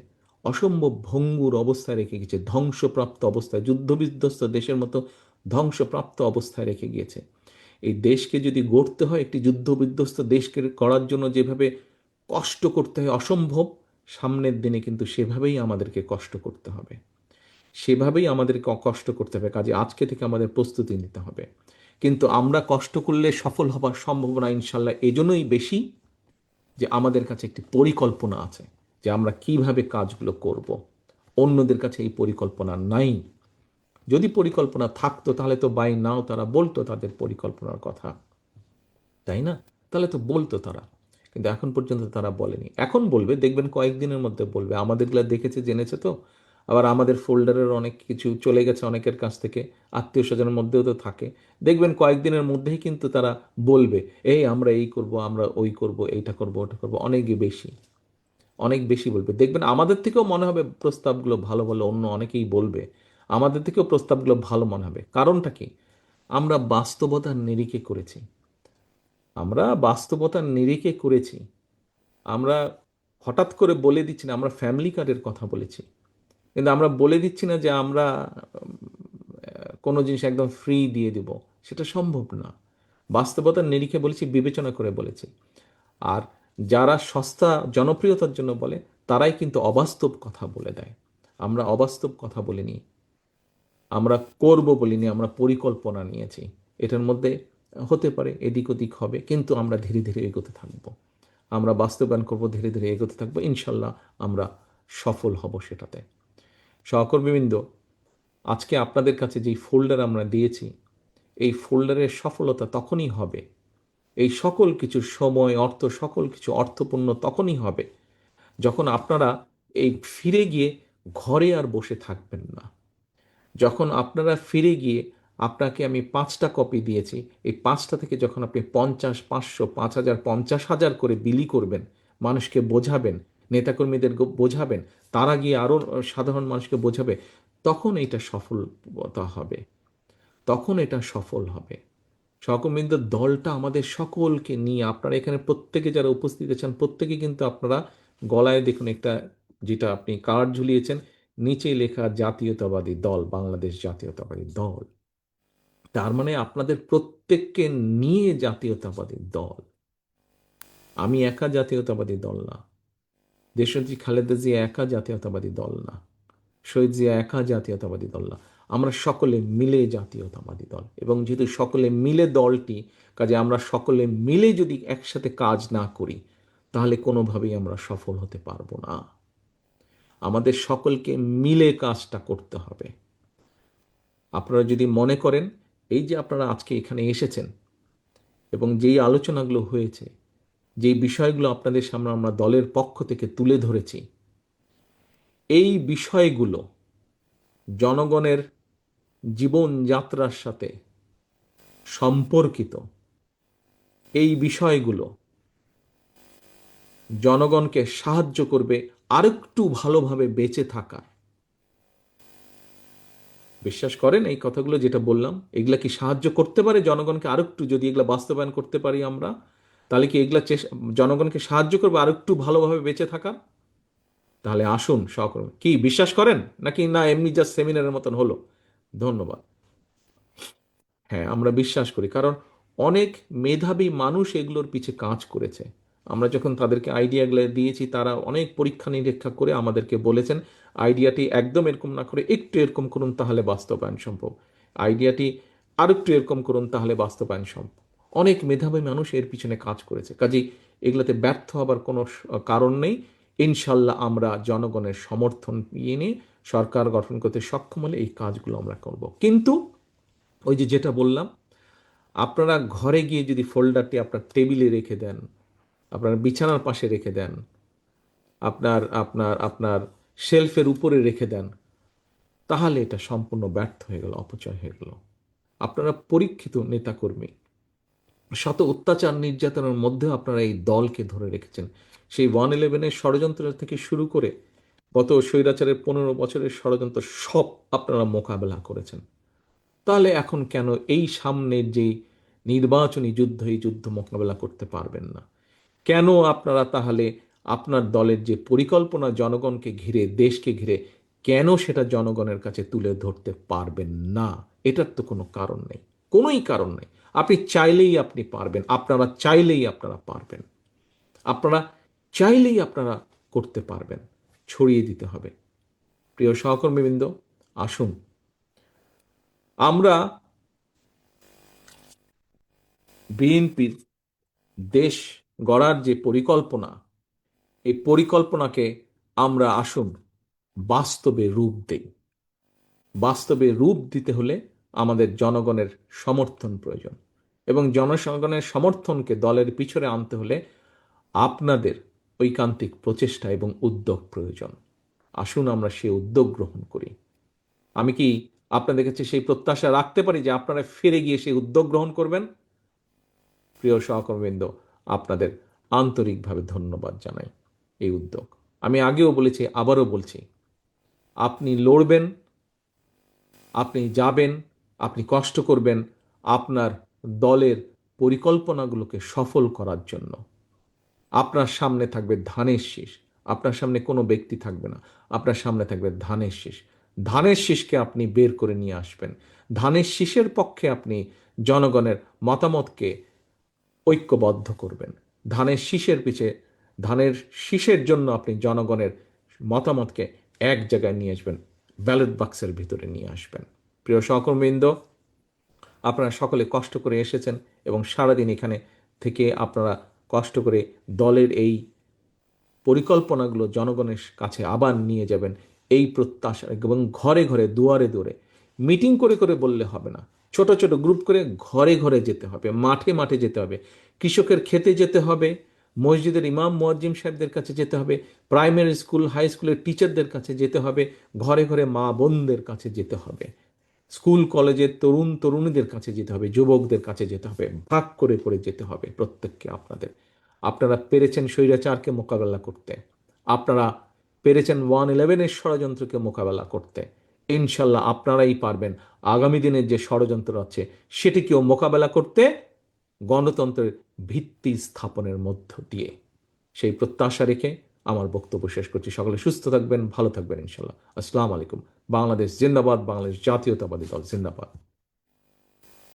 অসম্ভব ভঙ্গুর অবস্থায় রেখে গিয়েছে, ধ্বংসপ্রাপ্ত অবস্থায়, যুদ্ধবিধ্বস্ত দেশের মতো ধ্বংসপ্রাপ্ত অবস্থায় রেখে গিয়েছে। এই দেশকে যদি গড়তে হয়, একটি যুদ্ধবিধ্বস্ত দেশকে করার জন্য যেভাবে কষ্ট করতে হয় অসম্ভব, সামনের দিনে কিন্তু সেভাবেই আমাদেরকে কষ্ট করতে হবে, সেভাবেই আমাদেরকে কষ্ট করতে হবে। কাজে আজকে থেকে আমাদের প্রস্তুতি নিতে হবে। কিন্তু আমরা কষ্ট করলে সফল হবার সম্ভাবনা ইনশাল্লাহ এজন্যই বেশি যে আমাদের কাছে একটি পরিকল্পনা আছে, যে আমরা কিভাবে কাজগুলো করব। অন্যদের কাছে এই পরিকল্পনা নাই। যদি পরিকল্পনা থাকতো, তাহলে তো বাই নাও তারা বলতো তাদের পরিকল্পনার কথা, তাই না? তাহলে তো বলতো তারা, কিন্তু এখন পর্যন্ত তারা বলেনি। এখন বলবে, দেখবেন কয়েকদিনের মধ্যে বলবে। আমাদেরগুলো দেখেছে, জেনেছে তো। আবার আমাদের ফোল্ডারের অনেক কিছু চলে গেছে অনেকের কাছ থেকে, আত্মীয় স্বজনের মধ্যেও তো থাকে। দেখবেন কয়েকদিনের মধ্যেই কিন্তু তারা বলবে, এই আমরা এই করব, আমরা ওই করব, এইটা করব, ওটা করব, অনেক বেশি, অনেক বেশি বলবে। দেখবেন আমাদের থেকেও মনে হবে প্রস্তাবগুলো ভালো ভালো, অন্য অনেকেই বলবে আমাদের থেকেও প্রস্তাবগুলো ভালো মনে হবে। কারণটা কি? আমরা বাস্তবতার নিরিখে করেছি, আমরা বাস্তবতার নিরিখে করেছি। আমরা হঠাৎ করে বলে দিচ্ছি না। আমরা ফ্যামিলি কার্ডের কথা বলেছি, কিন্তু আমরা বলে দিচ্ছি না যে আমরা কোনো জিনিস একদম ফ্রি দিয়ে দিব, সেটা সম্ভব না। বাস্তবতার নিরিখে বলেছি, বিবেচনা করে বলেছি। আর যারা সস্তা জনপ্রিয়তার জন্য বলে, তারাই কিন্তু অবাস্তব কথা বলে দেয়। আমরা অবাস্তব কথা বলিনি, আমরা করব বলিনি, আমরা পরিকল্পনা নিয়েছি। এটার মধ্যে হতে পারে এদিক ওদিক হবে, কিন্তু আমরা ধীরে ধীরে এগোতে থাকব, আমরা বাস্তবায়ন করব, ধীরে ধীরে এগোতে থাকবো, ইনশাল্লাহ আমরা সফল হব সেটাতে। সহকর্মীবৃন্দ, আজকে আপনাদের কাছে যেই ফোল্ডার আমরা দিয়েছি, এই ফোল্ডারের সফলতা তখনই হবে, এই সকল কিছু সময় অর্থ সকল কিছু অর্থপূর্ণ তখনই হবে যখন আপনারা এই ফিরে গিয়ে ঘরে আর বসে থাকবেন না। যখন আপনারা ফিরে গিয়ে, আপনাকে আমি 5টা কপি দিয়েছি, এই 5টা থেকে যখন আপনি 50, 500, 5,000, 50,000 করে বিলি করবেন, মানুষকে বোঝাবেন, নেতাকর্মীদের বোঝাবেন, তারা গিয়ে আরও সাধারণ মানুষকে বোঝাবে, তখন এটা সফলতা হবে, তখন এটা সফল হবে। সহকর্মীদের দলটা আমাদের সকলকে নিয়ে, আপনারা এখানে প্রত্যেকে যারা উপস্থিত আছেন, প্রত্যেকে কিন্তু আপনারা গলায় দেখুন একটা, যেটা আপনি কার্ড ঝুলিয়েছেন, নিচে লেখা জাতীয়তাবাদী দল, বাংলাদেশ জাতীয়তাবাদী দল। তার মানে আপনাদের প্রত্যেককে নিয়ে জাতীয়তাবাদী দল। আমি একা জাতীয়তাবাদী দল না, দেশনেত্রী খালেদা জিয়া একা জাতীয়তাবাদী দল না, শহীদ জিয়া একা জাতীয়তাবাদী দল না, আমরা সকলে মিলে জাতীয়তাবাদী দল। এবং যেহেতু সকলে মিলে দলটি, কাজে আমরা সকলে মিলে যদি একসাথে কাজ না করি, তাহলে কোনোভাবেই আমরা সফল হতে পারবো না। আমাদের সকলকে মিলে কাজটা করতে হবে। আপনারা যদি মনে করেন, এই যে আপনারা আজকে এখানে এসেছেন এবং যেই আলোচনাগুলো হয়েছে, যেই বিষয়গুলো আপনাদের সামনে আমরা দলের পক্ষ থেকে তুলে ধরেছি, এই বিষয়গুলো জনগণের জীবনযাত্রার সাথে সম্পর্কিত, এই বিষয়গুলো জনগণকে সাহায্য করবে আরেকটু ভালোভাবে বেঁচে থাকা। বিশ্বাস করেন এই কথাগুলো যেটা বললাম, এগুলা কি সাহায্য করতে পারে জনগণকে আরেকটু? যদি এগুলা বাস্তবায়ন করতে পারি আমরা, তাহলে কি এগুলা জনগণকে সাহায্য করবে আরেকটু ভালোভাবে বেঁচে থাকা? তাহলে আসুন সহকর্মী, কি বিশ্বাস করেন নাকি না এমনি জাস্ট সেমিনারের মতন হলো? ধন্যবাদ। হ্যাঁ, আমরা বিশ্বাস করি, কারণ অনেক মেধাবী মানুষ এগুলোর পিছে কাজ করেছে। আমরা যখন তাদেরকে আইডিয়াগুলো দিয়েছি, তারা অনেক পরীক্ষা নিরীক্ষা করে আমাদেরকে বলেছেন, আইডিয়াটি একদম এরকম না করে একটু এরকম করুন, তাহলে বাস্তবায়ন সম্ভব। আইডিয়াটি আর একটু এরকম করুন, তাহলে বাস্তবায়ন সম্ভব। অনেক মেধাবী মানুষ এর পিছনে কাজ করেছে, কাজেই এগুলোতে ব্যর্থ হবার কোনো কারণ নেই। ইনশাল্লাহ আমরা জনগণের সমর্থন নিয়ে সরকার গঠন করতে সক্ষম হলে এই কাজগুলো আমরা করব। কিন্তু ওই যে যেটা বললাম, আপনারা ঘরে গিয়ে যদি ফোল্ডারটি আপনার টেবিলে রেখে দেন, আপনার বিছানার পাশে রেখে দেন, আপনার আপনার আপনার শেলফের উপরে রেখে দেন, তাহলে এটা সম্পূর্ণ ব্যর্থ হয়ে গেল, অপচয় হয়ে গেল। আপনারা পরীক্ষিত নেতাকর্মী, শত অত্যাচার নির্যাতনের মধ্যেও আপনারা এই দলকে ধরে রেখেছেন। সেই 111-এর ষড়যন্ত্র থেকে শুরু করে গত স্বৈরাচারের 15 বছরের ষড়যন্ত্র সব আপনারা মোকাবেলা করেছেন। তাহলে এখন কেন এই সামনের যে নির্বাচনী যুদ্ধ, এই যুদ্ধ মোকাবেলা করতে পারবেন না? কেন আপনারা তাহলে আপনার দলের যে পরিকল্পনা জনগণকে ঘিরে, দেশকে ঘিরে, কেন সেটা জনগণের কাছে তুলে ধরতে পারবেন না? এটার তো কোনো কারণ নেই, কোনোই কারণ নেই। আপনি চাইলেই আপনি পারবেন, আপনারা চাইলেই আপনারা পারবেন, আপনারা চাইলেই আপনারা করতে পারবেন। ছড়িয়ে দিতে হবে। প্রিয় সহকর্মীবৃন্দ, আসুন আমরা বিএনপির দেশ গড়ার যে পরিকল্পনা, এই পরিকল্পনাকে আমরা আসুন বাস্তবে রূপ দেই। বাস্তবে রূপ দিতে হলে আমাদের জনগণের সমর্থন প্রয়োজন, এবং জনগণের সমর্থনকে দলের পিছনে আনতে হলে আপনাদের ঐকান্তিক প্রচেষ্টা এবং উদ্যোগ প্রয়োজন। আসুন আমরা সেই উদ্যোগ গ্রহণ করি। আমি কি আপনাদের কাছে সেই প্রত্যাশা রাখতে পারি যে আপনারা ফিরে গিয়ে সেই উদ্যোগ গ্রহণ করবেন? প্রিয় সহকর্মীবৃন্দ, আপনাদের আন্তরিকভাবে ধন্যবাদ জানাই এই উদ্যোগ। আমি আগেও বলেছি, আবারও বলছি, আপনি লড়বেন, আপনি যাবেন, আপনি কষ্ট করবেন আপনার দলের পরিকল্পনাগুলোকে সফল করার জন্য। আপনার সামনে থাকবে ধানের শীষ, আপনার সামনে কোনো ব্যক্তি থাকবে না, আপনার সামনে থাকবে ধানের শীষ। ধানের শীষকে আপনি বের করে নিয়ে আসবেন। ধানের শীষের পক্ষে আপনি জনগণের মতামতকে ঐক্যবদ্ধ করবেন। ধানের শীষের পিছে, ধানের শীষের জন্য আপনি জনগণের মতামতকে এক জায়গায় নিয়ে আসবেন, ব্যালট বাক্সের ভিতরে নিয়ে আসবেন। প্রিয় সহকর্মীবৃন্দ, আপনারা সকলে কষ্ট করে এসেছেন এবং সারাদিন এখানে থেকে আপনারা কষ্ট করে দলের এই পরিকল্পনাগুলো জনগণের কাছে আবার নিয়ে যাবেন, এই প্রত্যাশা। এবং ঘরে ঘরে, দুয়ারে দুয়ারে মিটিং করে করে বললে হবে না, ছোট ছোট গ্রুপ করে ঘরে ঘরে যেতে হবে, মাঠে মাঠে যেতে হবে, কৃষকের খেতে যেতে হবে, মসজিদের ইমাম মুয়াজ্জিম সাহেবদের কাছে যেতে হবে, প্রাইমারি স্কুল হাই স্কুলের টিচারদের কাছে যেতে হবে, ঘরে ঘরে মা বোনদের কাছে যেতে হবে, স্কুল কলেজের তরুণ তরুণীদের কাছে যেতে হবে, যুবকদের কাছে যেতে হবে, ভাগ করে করে যেতে হবে প্রত্যেককে আপনাদের। আপনারা পেরেছেন স্বৈরাচারকে মোকাবেলা করতে, আপনারা পেরেছেন 111-এর ষড়যন্ত্রকে মোকাবেলা করতে, ইনশাল্লাহ আপনারাই পারবেন আগামী দিনের যে ষড়যন্ত্র আছে সেটিকেও মোকাবেলা করতে, গণতন্ত্রের ভিত্তি স্থাপনের মধ্য দিয়ে। সেই প্রত্যাশা রেখে আমার বক্তব্য শেষ করছি। সকলে সুস্থ থাকবেন, ভালো থাকবেন ইনশাল্লাহ। আসসালামু আলাইকুম। বাংলাদেশ জিন্দাবাদ, বাংলাদেশ জাতীয়তাবাদী দল জিন্দাবাদ।